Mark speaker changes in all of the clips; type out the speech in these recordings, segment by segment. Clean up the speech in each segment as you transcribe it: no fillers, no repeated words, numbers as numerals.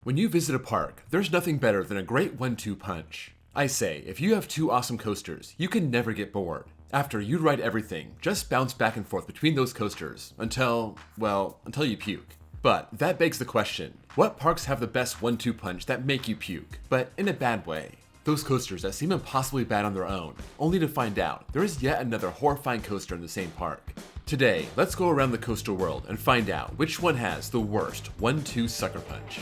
Speaker 1: When you visit a park, there's nothing better than a great 1-2 punch. I say, if you have two awesome coasters, you can never get bored. After you ride everything, just bounce back and forth between those coasters until you puke. But that begs the question, what parks have the best 1-2 punch that make you puke, but in a bad way? Those coasters that seem impossibly bad on their own, only to find out there is yet another horrifying coaster in the same park. Today, let's go around the coaster world and find out which one has the worst 1-2 sucker punch.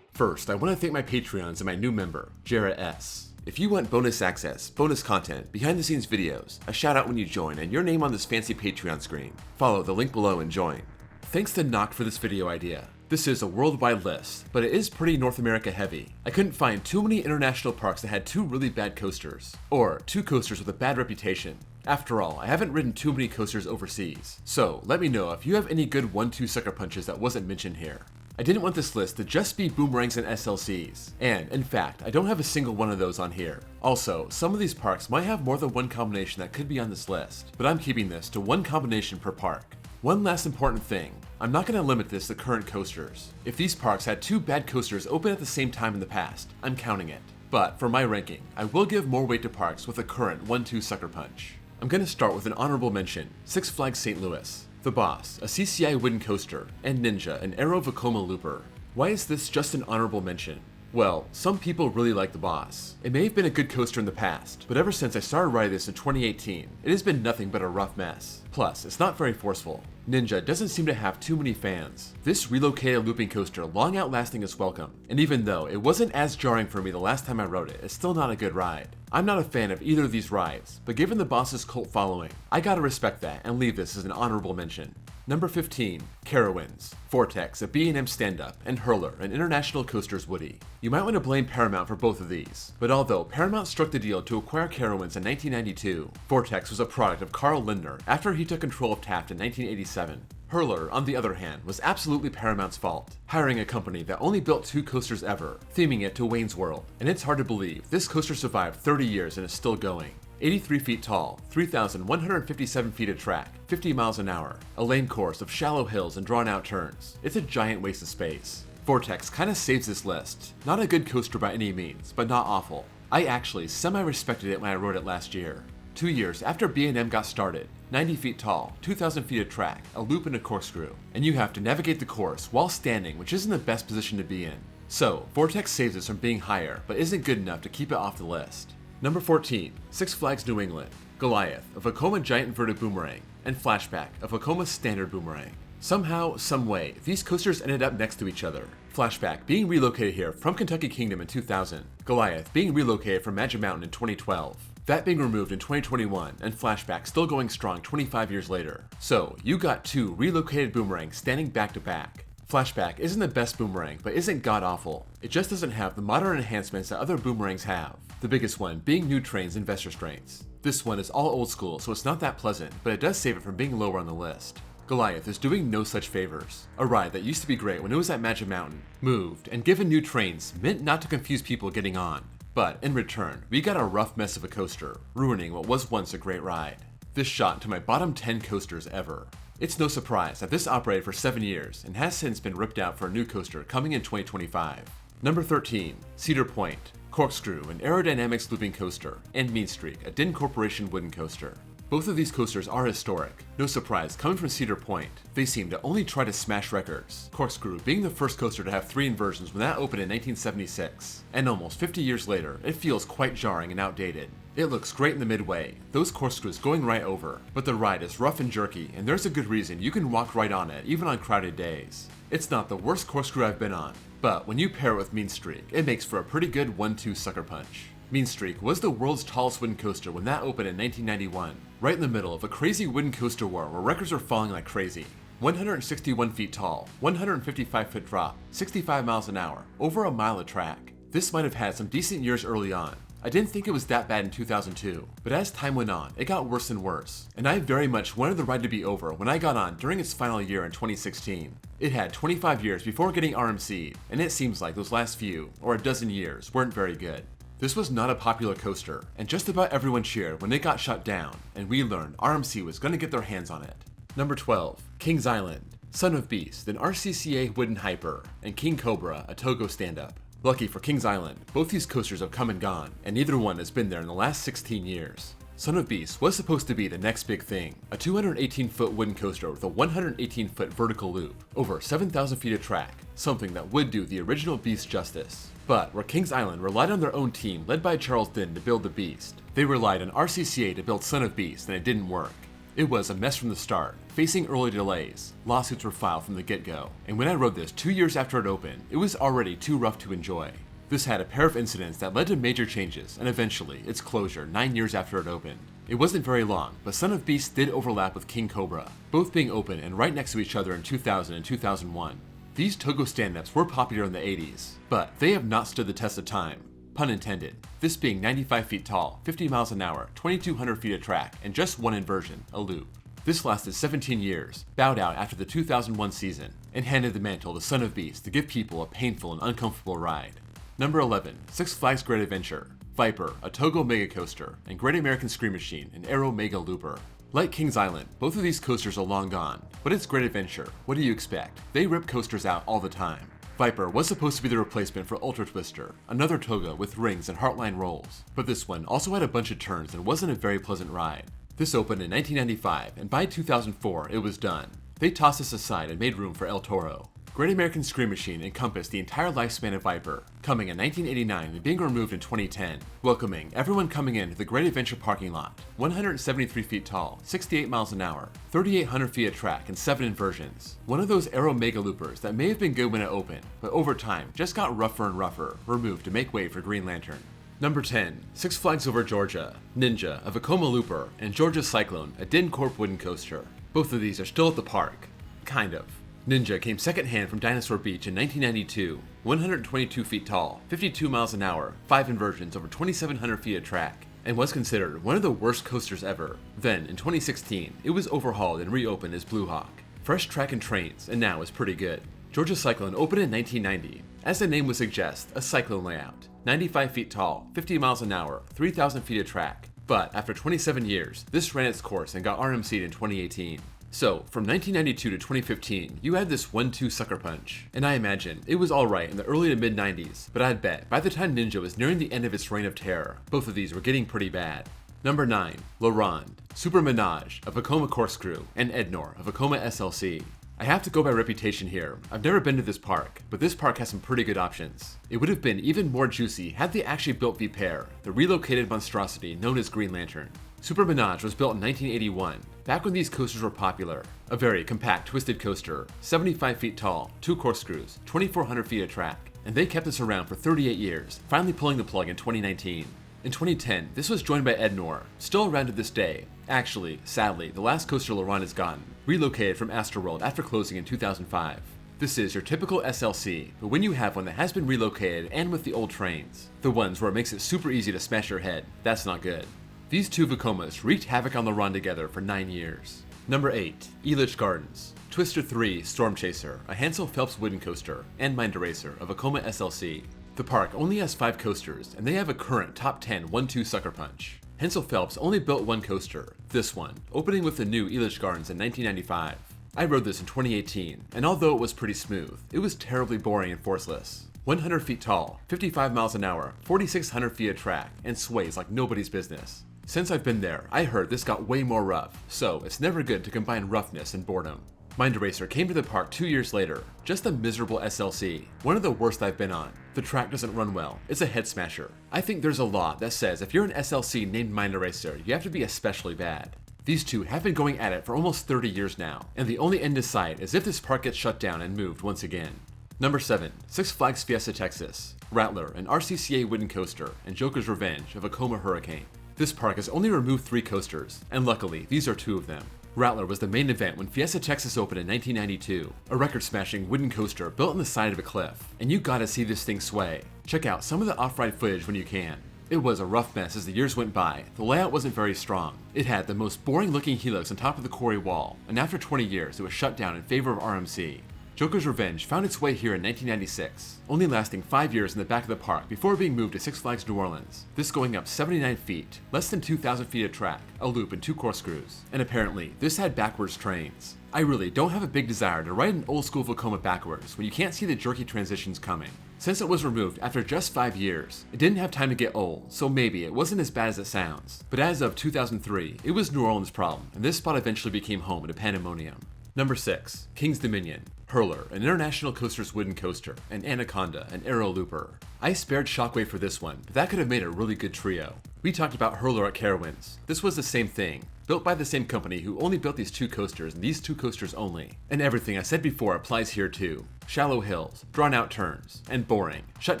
Speaker 1: First, I want to thank my Patreons and my new member, Jarrett S. If you want bonus access, bonus content, behind the scenes videos, a shout out when you join, and your name on this fancy Patreon screen, follow the link below and join. Thanks to Noct for this video idea. This is a worldwide list, but it is pretty North America heavy. I couldn't find too many international parks that had two really bad coasters, or two coasters with a bad reputation. After all, I haven't ridden too many coasters overseas, so let me know if you have any good 1-2 sucker punches that wasn't mentioned here. I didn't want this list to just be boomerangs and SLCs, and in fact, I don't have a single one of those on here. Also, some of these parks might have more than one combination that could be on this list, but I'm keeping this to one combination per park. One last important thing, I'm not going to limit this to current coasters. If these parks had two bad coasters open at the same time in the past, I'm counting it. But for my ranking, I will give more weight to parks with a current 1-2 sucker punch. I'm going to start with an honorable mention, Six Flags St. Louis. The Boss, a CCI wooden coaster, and Ninja, an Aero Vekoma looper. Why is this just an honorable mention? Well, some people really like The Boss. It may have been a good coaster in the past, but ever since I started riding this in 2018, it has been nothing but a rough mess. Plus, it's not very forceful. Ninja doesn't seem to have too many fans. This relocated looping coaster long outlasting its welcome, and even though it wasn't as jarring for me the last time I rode it, it's still not a good ride. I'm not a fan of either of these rides, but given the Boss's cult following, I gotta respect that and leave this as an honorable mention. Number 15, Carowinds. Vortex, a B&M stand-up, and Hurler, an International Coasters Woody. You might want to blame Paramount for both of these, but although Paramount struck the deal to acquire Carowinds in 1992, Vortex was a product of Carl Lindner after he took control of Taft in 1987. Hurler, on the other hand, was absolutely Paramount's fault, hiring a company that only built two coasters ever, theming it to Wayne's World, and it's hard to believe this coaster survived 30 years and is still going. 83 feet tall, 3,157 feet of track, 50 miles an hour, a lane course of shallow hills and drawn out turns. It's a giant waste of space. Vortex kinda saves this list. Not a good coaster by any means, but not awful. I actually semi-respected it when I rode it last year. 2 years after B&M got started, 90 feet tall, 2,000 feet of track, a loop and a corkscrew, and you have to navigate the course while standing, which isn't the best position to be in. So, Vortex saves us from being higher, but isn't good enough to keep it off the list. Number 14, Six Flags New England. Goliath, a Vekoma giant inverted boomerang, and Flashback, a Vekoma standard boomerang. Somehow, someway, these coasters ended up next to each other. Flashback being relocated here from Kentucky Kingdom in 2000, Goliath being relocated from Magic Mountain in 2012. That being removed in 2021, and Flashback still going strong 25 years later. So, you got two relocated boomerangs standing back to back. Flashback isn't the best boomerang, but isn't god-awful. It just doesn't have the modern enhancements that other boomerangs have. The biggest one being new trains and vest restraints. This one is all old school, so it's not that pleasant, but it does save it from being lower on the list. Goliath is doing no such favors. A ride that used to be great when it was at Magic Mountain, moved, and given new trains meant not to confuse people getting on. But in return, we got a rough mess of a coaster, ruining what was once a great ride. This shot into my bottom 10 coasters ever. It's no surprise that this operated for 7 years and has since been ripped out for a new coaster coming in 2025. Number 13, Cedar Point. Corkscrew, an aerodynamics looping coaster, and Mean Streak, a Din Corporation wooden coaster. Both of these coasters are historic. No surprise, coming from Cedar Point, they seem to only try to smash records. Corkscrew being the first coaster to have 3 inversions when that opened in 1976. And almost 50 years later, it feels quite jarring and outdated. It looks great in the midway, those corkscrews going right over, but the ride is rough and jerky, and there's a good reason you can walk right on it, even on crowded days. It's not the worst corkscrew I've been on, but when you pair it with Mean Streak, it makes for a pretty good 1-2 sucker punch. Mean Streak was the world's tallest wooden coaster when that opened in 1991, right in the middle of a crazy wooden coaster war where records were falling like crazy. 161 feet tall, 155 foot drop, 65 miles an hour, over a mile of track. This might have had some decent years early on, I didn't think it was that bad in 2002, but as time went on, it got worse and worse, and I very much wanted the ride to be over when I got on during its final year in 2016. It had 25 years before getting RMC'd, and it seems like those last few, or a dozen years, weren't very good. This was not a popular coaster, and just about everyone cheered when it got shut down, and we learned RMC was going to get their hands on it. Number 12. Kings Island. Son of Beast, an RCCA wooden hyper, and King Cobra, a Togo stand-up. Lucky for Kings Island, both these coasters have come and gone, and neither one has been there in the last 16 years. Son of Beast was supposed to be the next big thing, a 218-foot wooden coaster with a 118-foot vertical loop, over 7,000 feet of track, something that would do the original Beast justice. But where Kings Island relied on their own team led by Charles Din to build the Beast, they relied on RCCA to build Son of Beast, and it didn't work. It was a mess from the start, facing early delays, lawsuits were filed from the get-go, and when I wrote this 2 years after it opened, it was already too rough to enjoy. This had a pair of incidents that led to major changes, and eventually, its closure 9 years after it opened. It wasn't very long, but Son of Beast did overlap with King Cobra, both being open and right next to each other in 2000 and 2001. These Togo stand-ups were popular in the 80s, but they have not stood the test of time. Pun intended. This being 95 feet tall, 50 miles an hour, 2,200 feet of track, and just one inversion, a loop. This lasted 17 years, bowed out after the 2001 season, and handed the mantle to Son of Beast to give people a painful and uncomfortable ride. Number 11. Six Flags Great Adventure. Viper, a Togo mega coaster, and Great American Scream Machine, an Aero mega looper. Like Kings Island, both of these coasters are long gone, but it's Great Adventure. What do you expect? They rip coasters out all the time. Viper was supposed to be the replacement for Ultra Twister, another Toga with rings and heartline rolls, but this one also had a bunch of turns and wasn't a very pleasant ride. This opened in 1995, and by 2004 it was done. They tossed this aside and made room for El Toro. Great American Scream Machine encompassed the entire lifespan of Viper, coming in 1989 and being removed in 2010, welcoming everyone coming into the Great Adventure parking lot. 173 feet tall, 68 miles an hour, 3,800 feet of track, and 7 inversions. One of those Aero mega loopers that may have been good when it opened, but over time just got rougher and rougher, removed to make way for Green Lantern. Number 10. Six Flags Over Georgia. Ninja, a Vekoma looper, and Georgia Cyclone, a DynCorp wooden coaster. Both of these are still at the park. Kind of. Ninja came secondhand from Dinosaur Beach in 1992, 122 feet tall, 52 miles an hour, 5 inversions over 2,700 feet of track, and was considered one of the worst coasters ever. Then, in 2016, it was overhauled and reopened as Blue Hawk. Fresh track and trains, and now is pretty good. Georgia Cyclone opened in 1990. As the name would suggest, a cyclone layout. 95 feet tall, 50 miles an hour, 3,000 feet of track. But after 27 years, this ran its course and got RMC'd in 2018. So, from 1992 to 2015, you had this 1-2 sucker punch. And I imagine it was alright in the early to mid 90s, but I'd bet by the time Ninja was nearing the end of its reign of terror, both of these were getting pretty bad. Number 9. La Ronde. Super Menage, a Vekoma Corkscrew, and Ednor, a Vekoma SLC. I have to go by reputation here. I've never been to this park, but this park has some pretty good options. It would have been even more juicy had they actually built Vipere, the relocated monstrosity known as Green Lantern. Super Menage was built in 1981, back when these coasters were popular. A very compact twisted coaster, 75 feet tall, 2 corkscrews, 2,400 feet of track, and they kept this around for 38 years, finally pulling the plug in 2019. In 2010, this was joined by Ednor, still around to this day. Actually, sadly, the last coaster La Ronde has gotten, relocated from Astroworld after closing in 2005. This is your typical SLC, but when you have one that has been relocated and with the old trains, the ones where it makes it super easy to smash your head, that's not good. These two Vekomas wreaked havoc on La Ronde together for 9 years. Number 8. Elitch Gardens. Twister 3 Storm Chaser, a Hansel Phelps wooden coaster, and Mind Eraser, a Vekoma SLC. The park only has 5 coasters, and they have a current top 10 1-2 sucker punch. Hansel Phelps only built one coaster, this one, opening with the new Elitch Gardens in 1995. I rode this in 2018, and although it was pretty smooth, it was terribly boring and forceless. 100 feet tall, 55 miles an hour, 4,600 feet of track, and sways like nobody's business. Since I've been there, I heard this got way more rough, so it's never good to combine roughness and boredom. Mind Eraser came to the park 2 years later, just a miserable SLC, one of the worst I've been on. The track doesn't run well, it's a head smasher. I think there's a law that says if you're an SLC named Mind Eraser, you have to be especially bad. These two have been going at it for almost 30 years now, and the only end in sight is if this park gets shut down and moved once again. Number 7. Six Flags Fiesta Texas. Rattler, an RCCA wooden coaster, and Joker's Revenge, a Vekoma Hurricane. This park has only removed 3 coasters, and luckily, these are 2 of them. Rattler was the main event when Fiesta Texas opened in 1992, a record-smashing wooden coaster built on the side of a cliff, and you gotta see this thing sway. Check out some of the off-ride footage when you can. It was a rough mess as the years went by. The layout wasn't very strong. It had the most boring looking helix on top of the quarry wall, and after 20 years it was shut down in favor of RMC. Joker's Revenge found its way here in 1996, only lasting 5 years in the back of the park before being moved to Six Flags New Orleans, this going up 79 feet, less than 2,000 feet of track, a loop and 2 corkscrews, and apparently this had backwards trains. I really don't have a big desire to ride an old school Vekoma backwards when you can't see the jerky transitions coming. Since it was removed after just 5 years, it didn't have time to get old, so maybe it wasn't as bad as it sounds. But as of 2003, it was New Orleans' problem, and this spot eventually became home to Pandemonium. Number 6. King's Dominion. Hurler, an International Coasters wooden coaster, and Anaconda, an aero looper. I spared Shockwave for this one, but that could have made a really good trio. We talked about Hurler at Carowinds. This was the same thing, built by the same company who only built these 2 coasters and these 2 coasters only. And everything I said before applies here too. Shallow hills, drawn out turns, and boring. Shut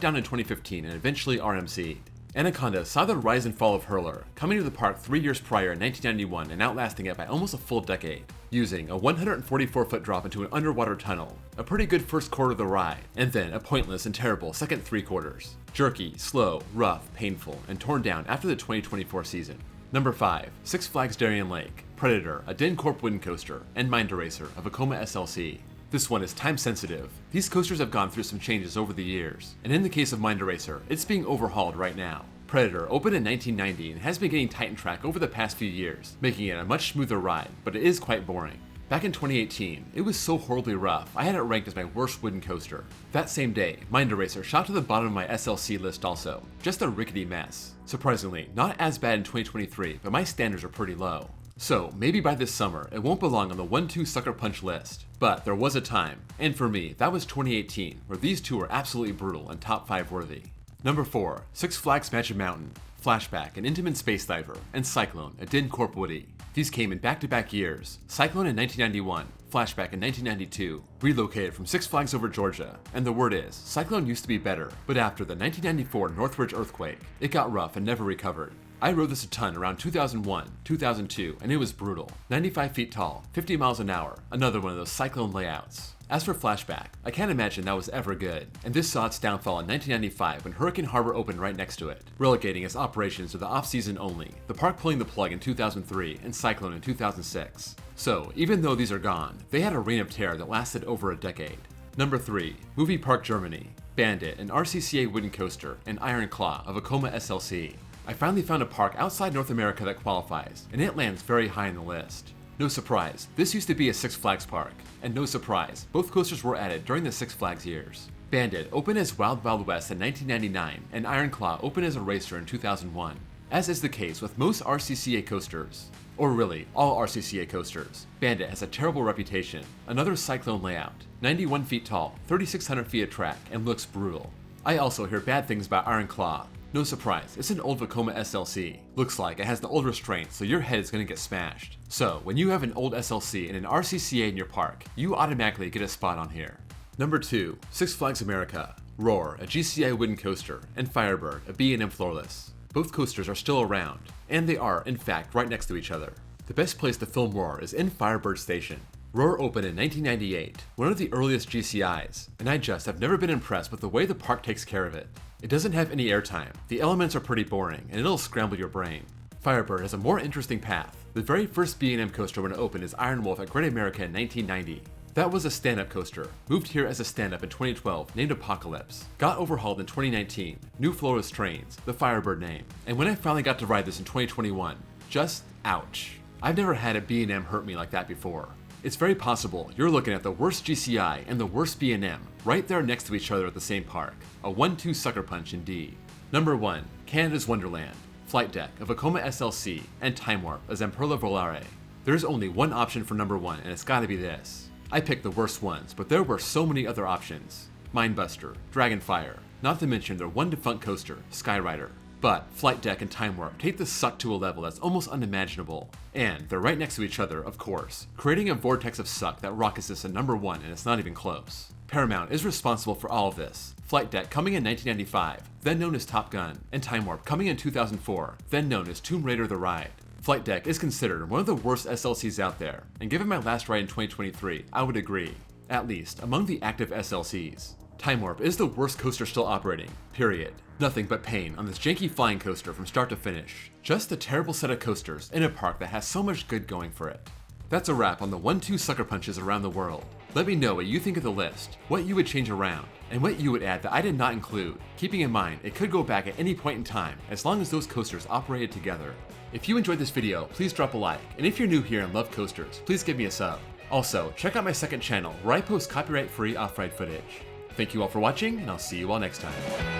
Speaker 1: down in 2015 and eventually RMC'd. Anaconda saw the rise and fall of Hurler, coming to the park 3 years prior in 1991 and outlasting it by almost a full decade, using a 144-foot drop into an underwater tunnel, a pretty good first quarter of the ride, and then a pointless and terrible second 3 quarters. Jerky, slow, rough, painful, and torn down after the 2024 season. Number 5. Six Flags Darien Lake. Predator, a DynCorp wooden coaster, and Mind Eraser, a Vekoma SLC. This one is time sensitive. These coasters have gone through some changes over the years, and in the case of Mind Eraser, it's being overhauled right now. Predator opened in 1990 and has been getting Titan Track over the past few years, making it a much smoother ride, but it is quite boring. Back in 2018, it was so horribly rough, I had it ranked as my worst wooden coaster. That same day, Mind Eraser shot to the bottom of my SLC list also, just a rickety mess. Surprisingly, not as bad in 2023, but my standards are pretty low. So, maybe by this summer, it won't belong on the 1-2 sucker punch list. But there was a time, and for me, that was 2018, where these 2 were absolutely brutal and top 5 worthy. Number 4. Six Flags Magic Mountain. Flashback, an Intamin Space Diver, and Cyclone, a DynCorp Woody. These came in back-to-back years. Cyclone in 1991, Flashback in 1992, relocated from Six Flags over Georgia, and the word is, Cyclone used to be better, but after the 1994 Northridge earthquake, it got rough and never recovered. I rode this a ton around 2001, 2002, and it was brutal. 95 feet tall, 50 miles an hour, another one of those Cyclone layouts. As for Flashback, I can't imagine that was ever good, and this saw its downfall in 1995 when Hurricane Harbor opened right next to it, relegating its operations to the off-season only, the park pulling the plug in 2003 and Cyclone in 2006. So, even though these are gone, they had a reign of terror that lasted over a decade. Number 3. Movie Park Germany. Bandit, an RCCA wooden coaster, and Iron Claw, a Vekoma SLC. I finally found a park outside North America that qualifies, and it lands very high on the list. No surprise, this used to be a Six Flags park, and no surprise, both coasters were added during the Six Flags years. Bandit opened as Wild Wild West in 1999, and Iron Claw opened as a racer in 2001. As is the case with most RCCA coasters, or really, all RCCA coasters, Bandit has a terrible reputation, another Cyclone layout, 91 feet tall, 3,600 feet of track, and looks brutal. I also hear bad things about Iron Claw. No surprise, it's an old Vekoma SLC. Looks like it has the old restraints, so your head is gonna get smashed. So, when you have an old SLC and an RCCA in your park, you automatically get a spot on here. Number 2. Six Flags America. Roar, a GCI wooden coaster, and Firebird, a B&M floorless. Both coasters are still around, and they are, in fact, right next to each other. The best place to film Roar is in Firebird Station. Roar opened in 1998, one of the earliest GCIs, and I just have never been impressed with the way the park takes care of it. It doesn't have any airtime, the elements are pretty boring, and it'll scramble your brain. Firebird has a more interesting path. The very first B&M coaster when it opened is Iron Wolf at Great America in 1990. That was a stand-up coaster, moved here as a stand-up in 2012, named Apocalypse. Got overhauled in 2019, new floorless trains, the Firebird name. And when I finally got to ride this in 2021, just ouch. I've never had a B&M hurt me like that before. It's very possible you're looking at the worst GCI and the worst B&M right there next to each other at the same park. A 1-2 sucker punch indeed. Number 1. Canada's Wonderland. Flight Deck, a Vekoma SLC, and Time Warp, a Zamperla Volare. There's only one option for number 1, and it's gotta be this. I picked the worst ones, but there were so many other options. Mindbuster, Dragonfire, not to mention their one defunct coaster, Skyrider. But Flight Deck and Time Warp take the suck to a level that's almost unimaginable. And they're right next to each other, of course, creating a vortex of suck that rockets this at number 1, and it's not even close. Paramount is responsible for all of this. Flight Deck coming in 1995, then known as Top Gun, and Time Warp coming in 2004, then known as Tomb Raider the Ride. Flight Deck is considered one of the worst SLCs out there, and given my last ride in 2023, I would agree, at least among the active SLCs. Time Warp is the worst coaster still operating, period. Nothing but pain on this janky flying coaster from start to finish. Just a terrible set of coasters in a park that has so much good going for it. That's a wrap on the 1-2 sucker punches around the world. Let me know what you think of the list, what you would change around, and what you would add that I did not include, keeping in mind it could go back at any point in time as long as those coasters operated together. If you enjoyed this video, please drop a like, and if you're new here and love coasters, please give me a sub. Also, check out my second channel where I post copyright-free off-ride footage. Thank you all for watching, and I'll see you all next time.